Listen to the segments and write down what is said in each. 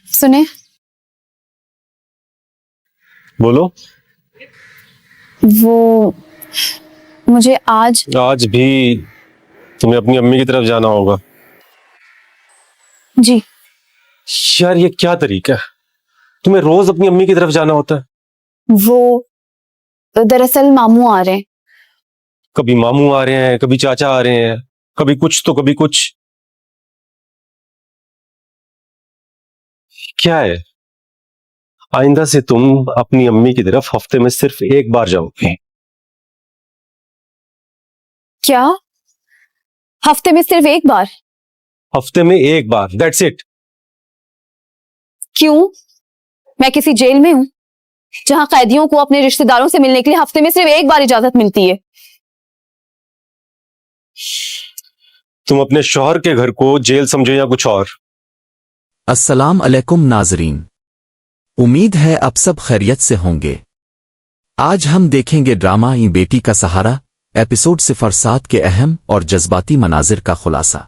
सुने, बोलो। वो मुझे आज आज भी तुम्हें अपनी अम्मी की तरफ जाना होगा? जी यार ये क्या तरीका है, तुम्हें रोज अपनी अम्मी की तरफ जाना होता है? वो दरअसल मामू आ रहे हैं। कभी मामू आ रहे हैं, कभी चाचा आ रहे हैं, कभी कुछ तो कभी कुछ। क्या है, आइंदा से तुम अपनी अम्मी की तरफ हफ्ते में सिर्फ एक बार जाओगे। क्या? हफ्ते में सिर्फ एक बार? हफ्ते में एक बार, दैट्स इट। क्यों? मैं किसी जेल में हूं जहां कैदियों को अपने रिश्तेदारों से मिलने के लिए हफ्ते में सिर्फ एक बार इजाजत मिलती है? तुम अपने शौहर के घर को जेल समझो या कुछ और? अस्सलाम अलैकुम नाजरीन, उम्मीद है आप सब खैरियत से होंगे। आज हम देखेंगे ड्रामा ई बेटी का सहारा एपिसोड 07 के अहम और जज्बाती मनाजिर का खुलासा।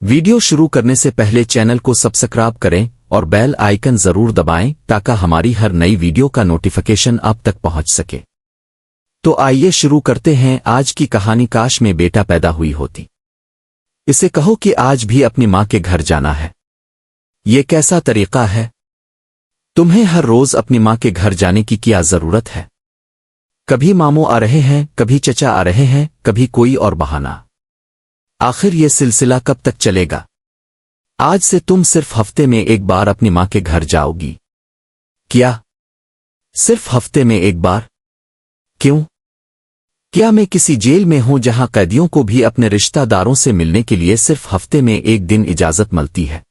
वीडियो शुरू करने से पहले चैनल को सब्सक्राइब करें और बेल आइकन जरूर दबाएं ताकि हमारी हर नई वीडियो का नोटिफिकेशन आप तक पहुंच सके। तो आइए शुरू करते हैं आज की कहानी। काश में बेटा पैदा हुई होती। इसे कहो कि आज भी अपनी माँ के घर जाना है। ये कैसा तरीका है? तुम्हें हर रोज अपनी माँ के घर जाने की क्या जरूरत है? कभी मामू आ रहे हैं, कभी चचा आ रहे हैं, कभी कोई और बहाना। आखिर ये सिलसिला कब तक चलेगा? आज से तुम सिर्फ हफ्ते में एक बार अपनी माँ के घर जाओगी। क्या सिर्फ हफ्ते में एक बार? क्यों? क्या मैं किसी जेल में हूं जहां कैदियों को भी अपने रिश्तेदारों से मिलने के लिए सिर्फ हफ्ते में एक दिन इजाजत मिलती है?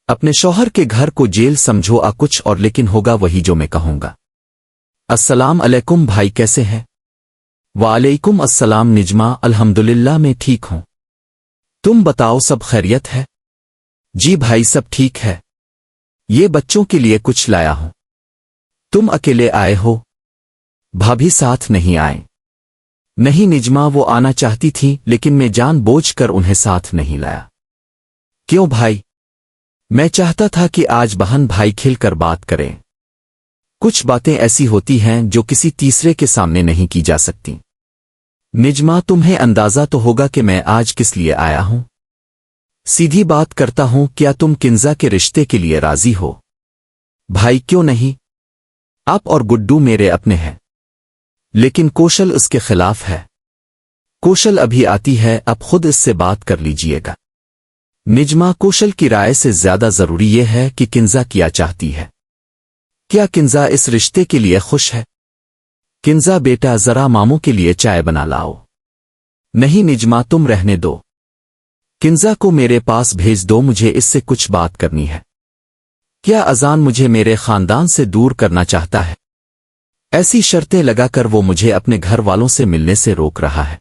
अपने शौहर के घर को जेल समझो आ कुछ और, लेकिन होगा वही जो मैं कहूंगा। अस्सलाम अलैकुम भाई, कैसे हैं? वालेकुम अस्सलाम निजमा, अल्हम्दुलिल्लाह मैं ठीक हूं। तुम बताओ सब खैरियत है? जी भाई सब ठीक है। ये बच्चों के लिए कुछ लाया हूं। तुम अकेले आए हो? भाभी साथ नहीं आए? नहीं निजमा, वो आना चाहती थी लेकिन मैं जानबूझकर उन्हें साथ नहीं लाया। क्यों भाई? मैं चाहता था कि आज बहन भाई खिलकर बात करें। कुछ बातें ऐसी होती हैं जो किसी तीसरे के सामने नहीं की जा सकती। निजमा, तुम्हें अंदाजा तो होगा कि मैं आज किस लिए आया हूं। सीधी बात करता हूं, क्या तुम किंजा के रिश्ते के लिए राजी हो? भाई क्यों नहीं? आप और गुड्डू मेरे अपने हैं, लेकिन कौशल उसके खिलाफ है। कौशल अभी आती है, अब खुद इससे बात कर लीजिएगा। निजमा, कौशल की राय से ज्यादा जरूरी यह है कि किंजा क्या चाहती है। क्या किंजा इस रिश्ते के लिए खुश है? किंजा बेटा, जरा मामू के लिए चाय बना लाओ। नहीं निजमा, तुम रहने दो। किंजा को मेरे पास भेज दो, मुझे इससे कुछ बात करनी है। क्या अजान मुझे मेरे खानदान से दूर करना चाहता है? ऐसी शर्तें लगाकर वो मुझे अपने घर वालों से मिलने से रोक रहा है।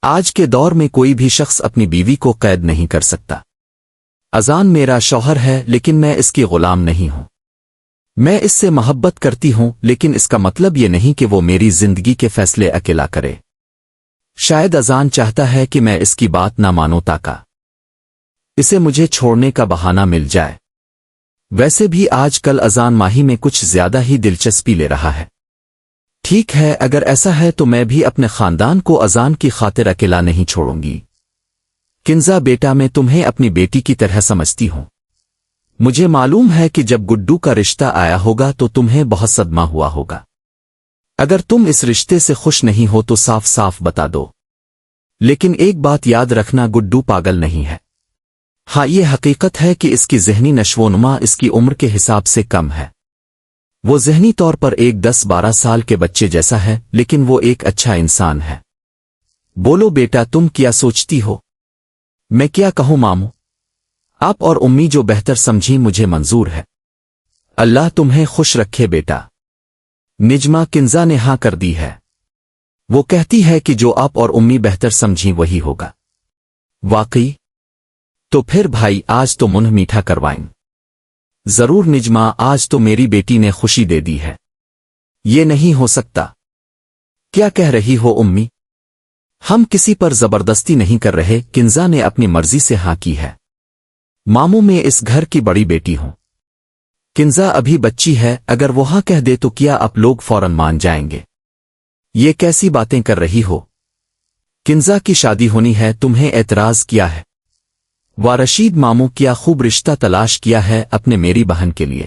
आज के दौर में कोई भी शख्स अपनी बीवी को कैद नहीं कर सकता। अजान मेरा शौहर है लेकिन मैं इसकी गुलाम नहीं हूं। मैं इससे मोहब्बत करती हूं, लेकिन इसका मतलब ये नहीं कि वो मेरी जिंदगी के फैसले अकेला करे। शायद अजान चाहता है कि मैं इसकी बात ना मानूं ताकि इसे मुझे छोड़ने का बहाना मिल जाए। वैसे भी आजकल अजान माही में कुछ ज्यादा ही दिलचस्पी ले रहा है। ठीक है, अगर ऐसा है तो मैं भी अपने खानदान को अजान की खातिर अकेला नहीं छोड़ूंगी। किंजा बेटा, मैं तुम्हें अपनी बेटी की तरह समझती हूं। मुझे मालूम है कि जब गुड्डू का रिश्ता आया होगा तो तुम्हें बहुत सदमा हुआ होगा। अगर तुम इस रिश्ते से खुश नहीं हो तो साफ साफ बता दो। लेकिन एक बात याद रखना, गुड्डू पागल नहीं है। हाँ, ये हकीकत है कि इसकी ज़हनी नशोनुमा इसकी उम्र के हिसाब से कम है। वो ज़हनी तौर पर एक 10-12 साल के बच्चे जैसा है, लेकिन वो एक अच्छा इंसान है। बोलो बेटा, तुम क्या सोचती हो? मैं क्या कहूँ मामू? आप और उम्मी जो बेहतर समझी मुझे मंजूर है। अल्लाह तुम्हें खुश रखे बेटा। निजमा, किंजा ने हाँ कर दी है। वो कहती है कि जो आप और उम्मी बेहतर समझी वही होगा। वाकई? तो फिर भाई आज तो मुंह मीठा करवाएं। जरूर निजमा, आज तो मेरी बेटी ने खुशी दे दी है। ये नहीं हो सकता। क्या कह रही हो उम्मी? हम किसी पर जबरदस्ती नहीं कर रहे। किंजा ने अपनी मर्जी से हाँ की है। मामू, मैं इस घर की बड़ी बेटी हूं। کنزا ابھی بچی ہے، اگر وہ ہاں کہہ دے تو کیا آپ لوگ فوراً مان جائیں گے؟ یہ کیسی باتیں کر رہی ہو؟ کنزا کی شادی ہونی ہے، تمہیں اعتراض کیا ہے؟ رشید ماموں کیا خوب رشتہ تلاش کیا ہے اپنے میری بہن کے لیے۔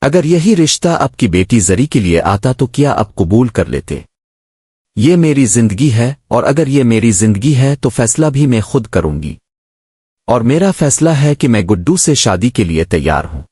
اگر یہی رشتہ اب کی بیٹی زری کے لیے آتا تو کیا اب قبول کر لیتے؟ یہ میری زندگی ہے، اور اگر یہ میری زندگی ہے تو فیصلہ بھی میں خود کروں گی، اور میرا فیصلہ ہے کہ میں گڈو سے شادی کے لیے تیار ہوں۔